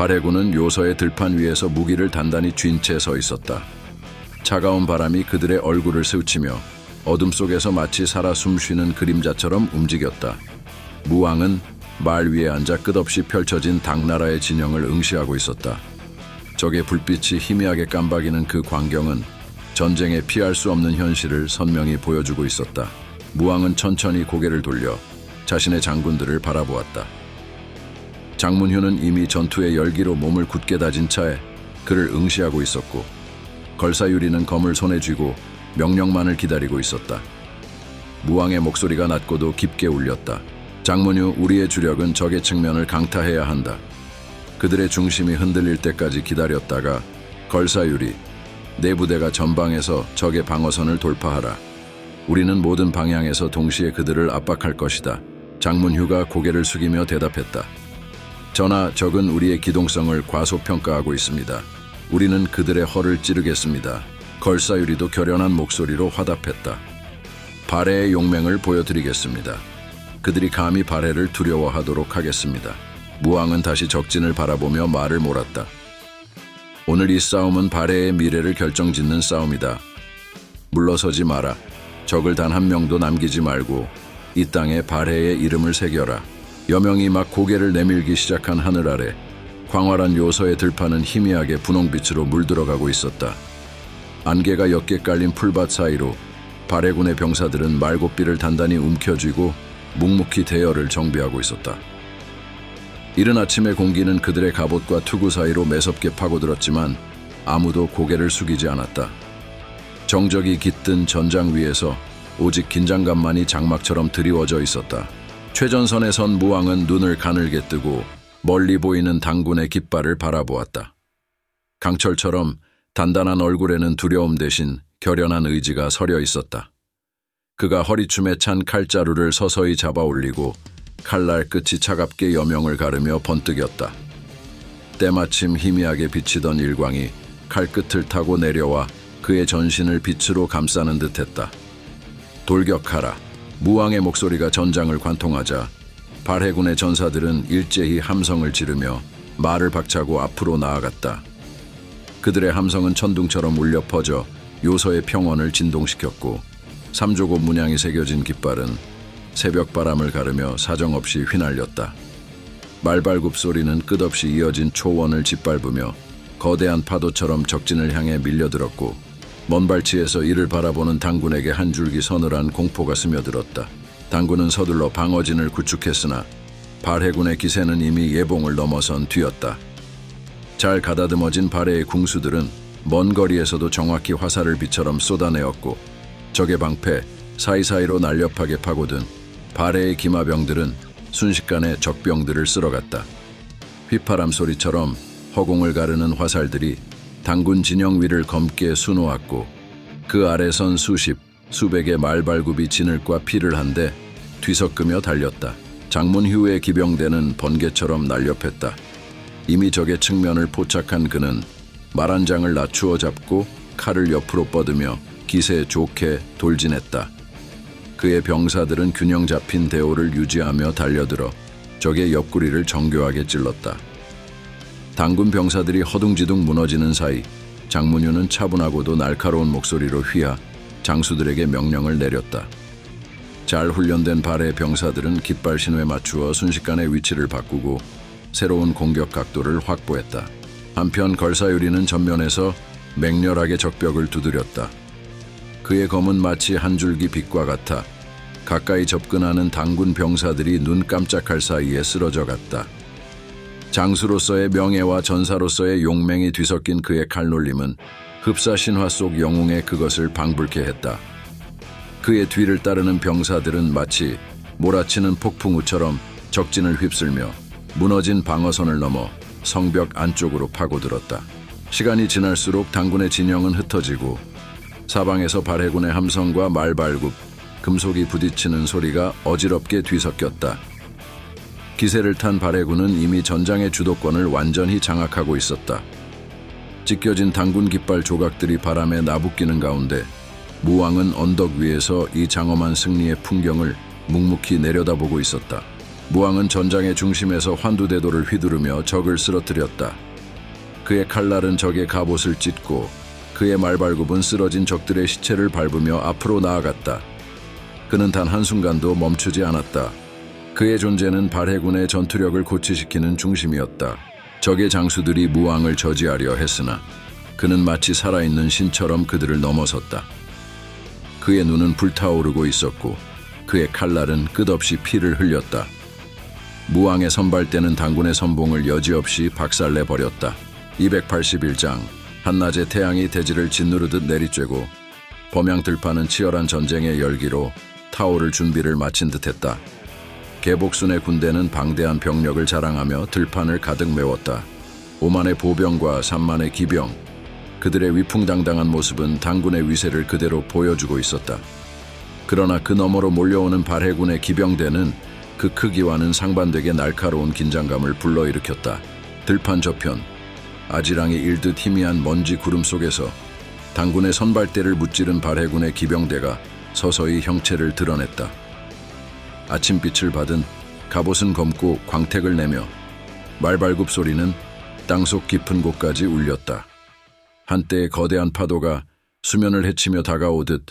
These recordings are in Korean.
발해군은 요서의 들판 위에서 무기를 단단히 쥔 채 서 있었다. 차가운 바람이 그들의 얼굴을 스치며 어둠 속에서 마치 살아 숨쉬는 그림자처럼 움직였다. 무왕은 말 위에 앉아 끝없이 펼쳐진 당나라의 진영을 응시하고 있었다. 적의 불빛이 희미하게 깜박이는 그 광경은 전쟁에 피할 수 없는 현실을 선명히 보여주고 있었다. 무왕은 천천히 고개를 돌려 자신의 장군들을 바라보았다. 장문휴는 이미 전투의 열기로 몸을 굳게 다진 차에 그를 응시하고 있었고, 걸사유리는 검을 손에 쥐고 명령만을 기다리고 있었다. 무왕의 목소리가 낮고도 깊게 울렸다. 장문휴, 우리의 주력은 적의 측면을 강타해야 한다. 그들의 중심이 흔들릴 때까지 기다렸다가 걸사유리, 내 부대가 전방에서 적의 방어선을 돌파하라. 우리는 모든 방향에서 동시에 그들을 압박할 것이다. 장문휴가 고개를 숙이며 대답했다. 전하, 적은 우리의 기동성을 과소평가하고 있습니다. 우리는 그들의 허를 찌르겠습니다. 걸사유리도 결연한 목소리로 화답했다. 발해의 용맹을 보여드리겠습니다. 그들이 감히 발해를 두려워하도록 하겠습니다. 무왕은 다시 적진을 바라보며 말을 몰았다. 오늘 이 싸움은 발해의 미래를 결정짓는 싸움이다. 물러서지 마라. 적을 단 한 명도 남기지 말고 이 땅에 발해의 이름을 새겨라. 여명이 막 고개를 내밀기 시작한 하늘 아래 광활한 요서의 들판은 희미하게 분홍빛으로 물들어가고 있었다. 안개가 옅게 깔린 풀밭 사이로 발해군의 병사들은 말고삐를 단단히 움켜쥐고 묵묵히 대열을 정비하고 있었다. 이른 아침의 공기는 그들의 갑옷과 투구 사이로 매섭게 파고들었지만 아무도 고개를 숙이지 않았다. 정적이 깃든 전장 위에서 오직 긴장감만이 장막처럼 드리워져 있었다. 최전선에 선 무왕은 눈을 가늘게 뜨고 멀리 보이는 당군의 깃발을 바라보았다. 강철처럼 단단한 얼굴에는 두려움 대신 결연한 의지가 서려 있었다. 그가 허리춤에 찬 칼자루를 서서히 잡아 올리고 칼날 끝이 차갑게 여명을 가르며 번뜩였다. 때마침 희미하게 비치던 일광이 칼끝을 타고 내려와 그의 전신을 빛으로 감싸는 듯했다. 돌격하라. 무왕의 목소리가 전장을 관통하자 발해군의 전사들은 일제히 함성을 지르며 말을 박차고 앞으로 나아갔다. 그들의 함성은 천둥처럼 울려 퍼져 요서의 평원을 진동시켰고, 삼조고 문양이 새겨진 깃발은 새벽 바람을 가르며 사정없이 휘날렸다. 말발굽 소리는 끝없이 이어진 초원을 짓밟으며 거대한 파도처럼 적진을 향해 밀려들었고, 먼 발치에서 이를 바라보는 당군에게 한 줄기 서늘한 공포가 스며들었다. 당군은 서둘러 방어진을 구축했으나 발해군의 기세는 이미 예봉을 넘어선 뒤였다. 잘 가다듬어진 발해의 궁수들은 먼 거리에서도 정확히 화살을 비처럼 쏟아내었고, 적의 방패 사이사이로 날렵하게 파고든 발해의 기마병들은 순식간에 적병들을 쓸어갔다. 휘파람 소리처럼 허공을 가르는 화살들이 당군 진영 위를 검게 수놓았고, 그 아래 선 수백의 말발굽이 진을과 피를 한데 뒤섞으며 달렸다. 장문휴의 기병대는 번개처럼 날렵했다. 이미 적의 측면을 포착한 그는 말 한 장을 낮추어 잡고 칼을 옆으로 뻗으며 기세 좋게 돌진했다. 그의 병사들은 균형 잡힌 대오를 유지하며 달려들어 적의 옆구리를 정교하게 찔렀다. 당군 병사들이 허둥지둥 무너지는 사이 장문휴는 차분하고도 날카로운 목소리로 휘하 장수들에게 명령을 내렸다. 잘 훈련된 발해 병사들은 깃발 신호에 맞추어 순식간에 위치를 바꾸고 새로운 공격 각도를 확보했다. 한편 걸사유리는 전면에서 맹렬하게 적벽을 두드렸다. 그의 검은 마치 한 줄기 빛과 같아 가까이 접근하는 당군 병사들이 눈 깜짝할 사이에 쓰러져 갔다. 장수로서의 명예와 전사로서의 용맹이 뒤섞인 그의 칼놀림은 흡사 신화 속 영웅의 그것을 방불케 했다. 그의 뒤를 따르는 병사들은 마치 몰아치는 폭풍우처럼 적진을 휩쓸며 무너진 방어선을 넘어 성벽 안쪽으로 파고들었다. 시간이 지날수록 당군의 진영은 흩어지고 사방에서 발해군의 함성과 말발굽, 금속이 부딪히는 소리가 어지럽게 뒤섞였다. 기세를 탄 발해군은 이미 전장의 주도권을 완전히 장악하고 있었다. 찢겨진 당군 깃발 조각들이 바람에 나부끼는 가운데 무왕은 언덕 위에서 이 장엄한 승리의 풍경을 묵묵히 내려다보고 있었다. 무왕은 전장의 중심에서 환두대도를 휘두르며 적을 쓰러뜨렸다. 그의 칼날은 적의 갑옷을 찢고 그의 말발굽은 쓰러진 적들의 시체를 밟으며 앞으로 나아갔다. 그는 단 한순간도 멈추지 않았다. 그의 존재는 발해군의 전투력을 고취시키는 중심이었다. 적의 장수들이 무왕을 저지하려 했으나 그는 마치 살아있는 신처럼 그들을 넘어섰다. 그의 눈은 불타오르고 있었고 그의 칼날은 끝없이 피를 흘렸다. 무왕의 선발대는 당군의 선봉을 여지없이 박살내버렸다. 281장. 한낮에 태양이 대지를 짓누르듯 내리쬐고 범양들판은 치열한 전쟁의 열기로 타오를 준비를 마친 듯했다. 개복순의 군대는 방대한 병력을 자랑하며 들판을 가득 메웠다. 5만의 보병과 3만의 기병, 그들의 위풍당당한 모습은 당군의 위세를 그대로 보여주고 있었다. 그러나 그 너머로 몰려오는 발해군의 기병대는 그 크기와는 상반되게 날카로운 긴장감을 불러일으켰다. 들판 저편, 아지랑이 일듯 희미한 먼지 구름 속에서 당군의 선발대를 무찌른 발해군의 기병대가 서서히 형체를 드러냈다. 아침빛을 받은 갑옷은 검고 광택을 내며 말발굽 소리는 땅속 깊은 곳까지 울렸다. 한때의 거대한 파도가 수면을 헤치며 다가오듯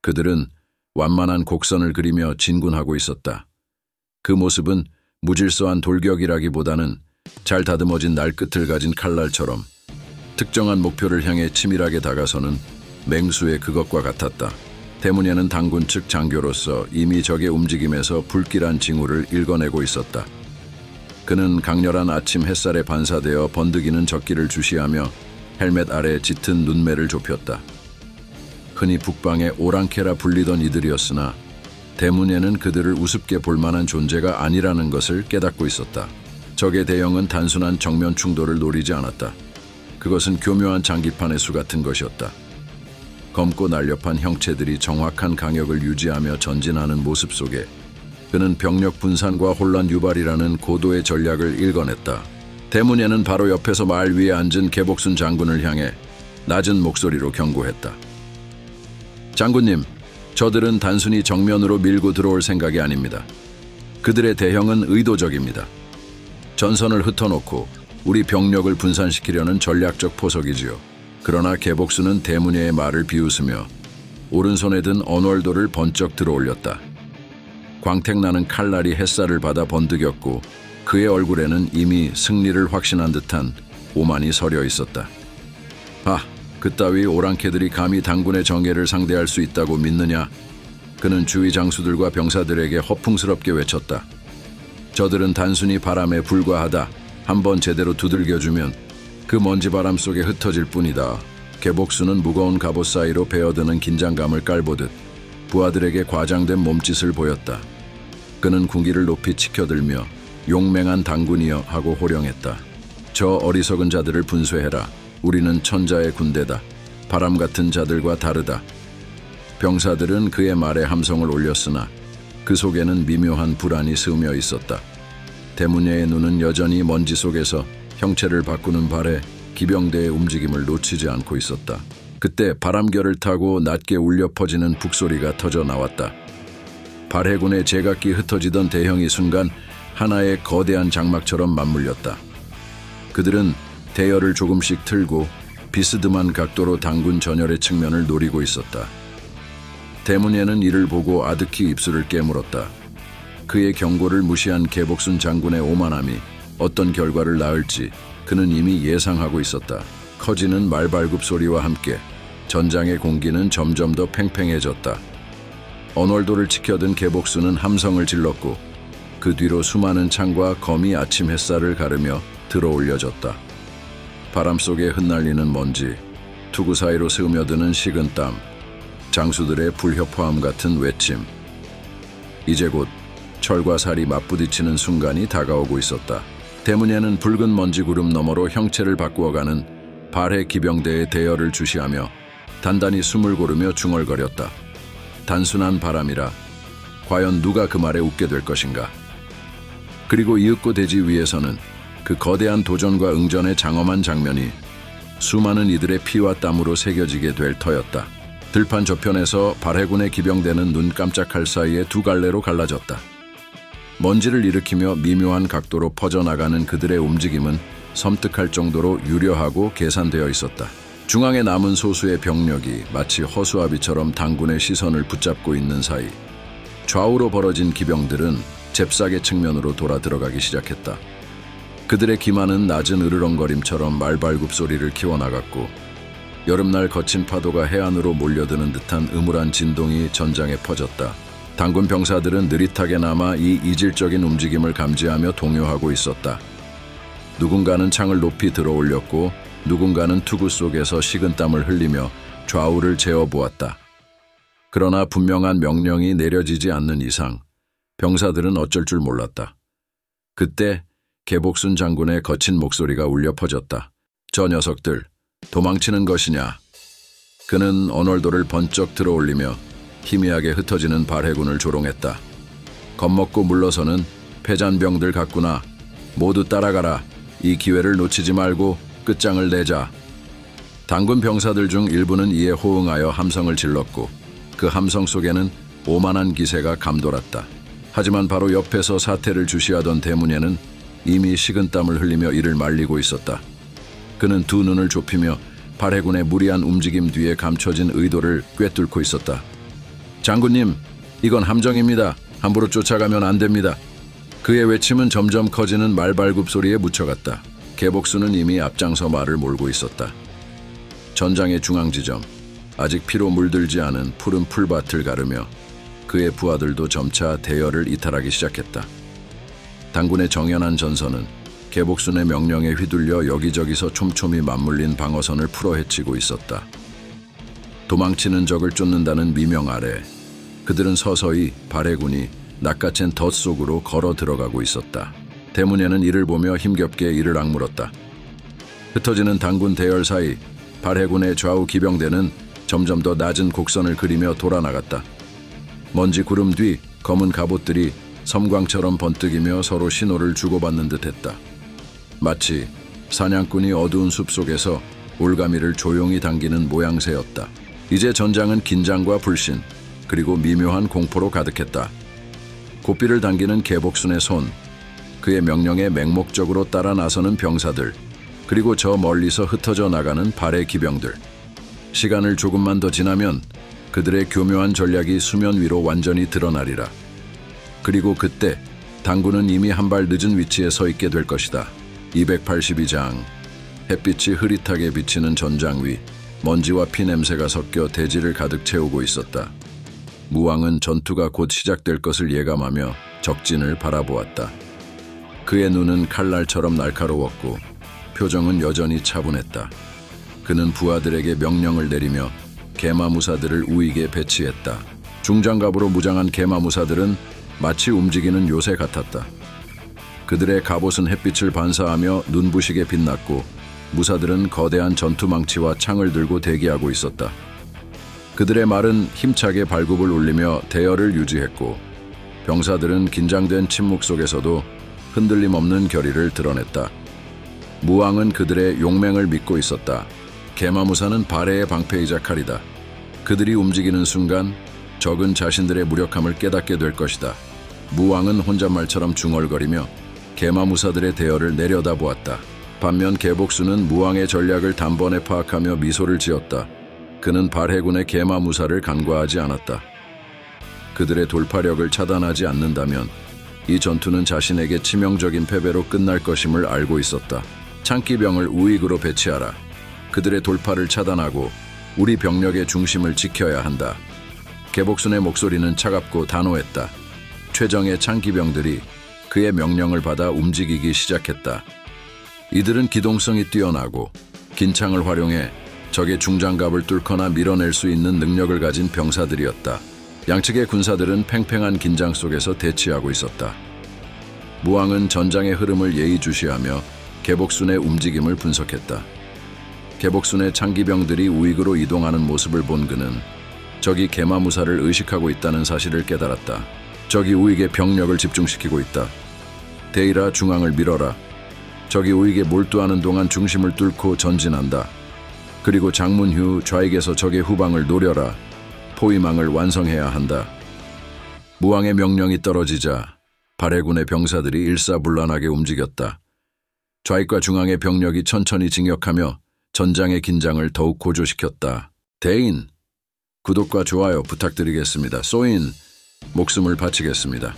그들은 완만한 곡선을 그리며 진군하고 있었다. 그 모습은 무질서한 돌격이라기보다는 잘 다듬어진 날끝을 가진 칼날처럼 특정한 목표를 향해 치밀하게 다가서는 맹수의 그것과 같았다. 대문예는 당군 측 장교로서 이미 적의 움직임에서 불길한 징후를 읽어내고 있었다. 그는 강렬한 아침 햇살에 반사되어 번득이는 적기를 주시하며 헬멧 아래 짙은 눈매를 좁혔다. 흔히 북방의 오랑캐라 불리던 이들이었으나 대문예는 그들을 우습게 볼 만한 존재가 아니라는 것을 깨닫고 있었다. 적의 대형은 단순한 정면 충돌을 노리지 않았다. 그것은 교묘한 장기판의 수 같은 것이었다. 검고 날렵한 형체들이 정확한 강역을 유지하며 전진하는 모습 속에 그는 병력 분산과 혼란 유발이라는 고도의 전략을 읽어냈다. 대문예는 바로 옆에서 말 위에 앉은 개복순 장군을 향해 낮은 목소리로 경고했다. 장군님, 저들은 단순히 정면으로 밀고 들어올 생각이 아닙니다. 그들의 대형은 의도적입니다. 전선을 흩어놓고 우리 병력을 분산시키려는 전략적 포석이지요. 그러나 개복순은 대문예의 말을 비웃으며 오른손에 든 언월도를 번쩍 들어올렸다. 광택나는 칼날이 햇살을 받아 번득였고 그의 얼굴에는 이미 승리를 확신한 듯한 오만이 서려 있었다. 아, 그따위 오랑캐들이 감히 당군의 정예를 상대할 수 있다고 믿느냐? 그는 주위 장수들과 병사들에게 허풍스럽게 외쳤다. 저들은 단순히 바람에 불과하다. 한번 제대로 두들겨주면 그 먼지바람 속에 흩어질 뿐이다. 개복순은 무거운 갑옷 사이로 베어드는 긴장감을 깔보듯 부하들에게 과장된 몸짓을 보였다. 그는 군기를 높이 치켜들며 용맹한 당군이여 하고 호령했다. 저 어리석은 자들을 분쇄해라. 우리는 천자의 군대다. 바람 같은 자들과 다르다. 병사들은 그의 말에 함성을 올렸으나 그 속에는 미묘한 불안이 스며 있었다. 대문예의 눈은 여전히 먼지 속에서 형체를 바꾸는 발에 기병대의 움직임을 놓치지 않고 있었다. 그때 바람결을 타고 낮게 울려 퍼지는 북소리가 터져 나왔다. 발해군의 제각기 흩어지던 대형이 순간 하나의 거대한 장막처럼 맞물렸다. 그들은 대열을 조금씩 틀고 비스듬한 각도로 당군 전열의 측면을 노리고 있었다. 대문예는 이를 보고 아득히 입술을 깨물었다. 그의 경고를 무시한 개복순 장군의 오만함이 어떤 결과를 낳을지 그는 이미 예상하고 있었다. 커지는 말발굽 소리와 함께 전장의 공기는 점점 더 팽팽해졌다. 언월도를 지켜든 개복순은 함성을 질렀고 그 뒤로 수많은 창과 검이 아침 햇살을 가르며 들어올려졌다. 바람 속에 흩날리는 먼지, 투구 사이로 스며드는 식은땀, 장수들의 불협화음 같은 외침. 이제 곧 철과 살이 맞부딪히는 순간이 다가오고 있었다. 대문예는 붉은 먼지 구름 너머로 형체를 바꾸어가는 발해 기병대의 대열을 주시하며 단단히 숨을 고르며 중얼거렸다. 단순한 바람이라 과연 누가 그 말에 웃게 될 것인가. 그리고 이윽고 대지 위에서는 그 거대한 도전과 응전의 장엄한 장면이 수많은 이들의 피와 땀으로 새겨지게 될 터였다. 들판 저편에서 발해군의 기병대는 눈 깜짝할 사이에 두 갈래로 갈라졌다. 먼지를 일으키며 미묘한 각도로 퍼져나가는 그들의 움직임은 섬뜩할 정도로 유려하고 계산되어 있었다. 중앙에 남은 소수의 병력이 마치 허수아비처럼 당군의 시선을 붙잡고 있는 사이 좌우로 벌어진 기병들은 잽싸게 측면으로 돌아 들어가기 시작했다. 그들의 기만은 낮은 으르렁거림처럼 말발굽 소리를 키워나갔고 여름날 거친 파도가 해안으로 몰려드는 듯한 음울한 진동이 전장에 퍼졌다. 당군 병사들은 느릿하게나마 이 이질적인 움직임을 감지하며 동요하고 있었다. 누군가는 창을 높이 들어올렸고 누군가는 투구 속에서 식은땀을 흘리며 좌우를 재어보았다. 그러나 분명한 명령이 내려지지 않는 이상 병사들은 어쩔 줄 몰랐다. 그때 개복순 장군의 거친 목소리가 울려 퍼졌다. 저 녀석들, 도망치는 것이냐? 그는 언월도를 번쩍 들어올리며 희미하게 흩어지는 발해군을 조롱했다. 겁먹고 물러서는 패잔병들 같구나. 모두 따라가라. 이 기회를 놓치지 말고 끝장을 내자. 당군 병사들 중 일부는 이에 호응하여 함성을 질렀고 그 함성 속에는 오만한 기세가 감돌았다. 하지만 바로 옆에서 사태를 주시하던 대문예는 이미 식은땀을 흘리며 이를 말리고 있었다. 그는 두 눈을 좁히며 발해군의 무리한 움직임 뒤에 감춰진 의도를 꿰뚫고 있었다. 장군님, 이건 함정입니다. 함부로 쫓아가면 안 됩니다. 그의 외침은 점점 커지는 말발굽 소리에 묻혀갔다. 개복순은 이미 앞장서 말을 몰고 있었다. 전장의 중앙 지점, 아직 피로 물들지 않은 푸른 풀밭을 가르며 그의 부하들도 점차 대열을 이탈하기 시작했다. 당군의 정연한 전선은 개복순의 명령에 휘둘려 여기저기서 촘촘히 맞물린 방어선을 풀어헤치고 있었다. 도망치는 적을 쫓는다는 미명 아래 그들은 서서히 발해군이 낚아챈 덫 속으로 걸어 들어가고 있었다. 대문예는 이를 보며 힘겹게 이를 악물었다. 흩어지는 당군 대열 사이 발해군의 좌우 기병대는 점점 더 낮은 곡선을 그리며 돌아나갔다. 먼지 구름 뒤 검은 갑옷들이 섬광처럼 번뜩이며 서로 신호를 주고받는 듯했다. 마치 사냥꾼이 어두운 숲속에서 올가미를 조용히 당기는 모양새였다. 이제 전장은 긴장과 불신 그리고 미묘한 공포로 가득했다. 고삐를 당기는 개복순의 손, 그의 명령에 맹목적으로 따라 나서는 병사들, 그리고 저 멀리서 흩어져 나가는 발해 기병들. 시간을 조금만 더 지나면 그들의 교묘한 전략이 수면 위로 완전히 드러나리라. 그리고 그때 당군은 이미 한 발 늦은 위치에 서 있게 될 것이다. 282장. 햇빛이 흐릿하게 비치는 전장 위 먼지와 피 냄새가 섞여 대지를 가득 채우고 있었다. 무왕은 전투가 곧 시작될 것을 예감하며 적진을 바라보았다. 그의 눈은 칼날처럼 날카로웠고 표정은 여전히 차분했다. 그는 부하들에게 명령을 내리며 개마무사들을 우익에 배치했다. 중장갑으로 무장한 개마무사들은 마치 움직이는 요새 같았다. 그들의 갑옷은 햇빛을 반사하며 눈부시게 빛났고 무사들은 거대한 전투망치와 창을 들고 대기하고 있었다. 그들의 말은 힘차게 발굽을 울리며 대열을 유지했고 병사들은 긴장된 침묵 속에서도 흔들림 없는 결의를 드러냈다. 무왕은 그들의 용맹을 믿고 있었다. 개마무사는 발해의 방패이자 칼이다. 그들이 움직이는 순간 적은 자신들의 무력함을 깨닫게 될 것이다. 무왕은 혼잣말처럼 중얼거리며 개마무사들의 대열을 내려다보았다. 반면 개복순은 무왕의 전략을 단번에 파악하며 미소를 지었다. 그는 발해군의 개마무사를 간과하지 않았다. 그들의 돌파력을 차단하지 않는다면 이 전투는 자신에게 치명적인 패배로 끝날 것임을 알고 있었다. 창기병을 우익으로 배치하라. 그들의 돌파를 차단하고 우리 병력의 중심을 지켜야 한다. 개복순의 목소리는 차갑고 단호했다. 최정의 창기병들이 그의 명령을 받아 움직이기 시작했다. 이들은 기동성이 뛰어나고 긴 창을 활용해 적의 중장갑을 뚫거나 밀어낼 수 있는 능력을 가진 병사들이었다. 양측의 군사들은 팽팽한 긴장 속에서 대치하고 있었다. 무왕은 전장의 흐름을 예의주시하며 개복순의 움직임을 분석했다. 개복순의 창기병들이 우익으로 이동하는 모습을 본 그는 적이 개마무사를 의식하고 있다는 사실을 깨달았다. 적이 우익에 병력을 집중시키고 있다. 대의라 중앙을 밀어라. 적이 우익에 몰두하는 동안 중심을 뚫고 전진한다. 그리고 장문휴 좌익에서 적의 후방을 노려라. 포위망을 완성해야 한다. 무왕의 명령이 떨어지자 발해군의 병사들이 일사불란하게 움직였다. 좌익과 중앙의 병력이 천천히 진격하며 전장의 긴장을 더욱 고조시켰다. 대인, 구독과 좋아요 부탁드리겠습니다. 소인, 목숨을 바치겠습니다.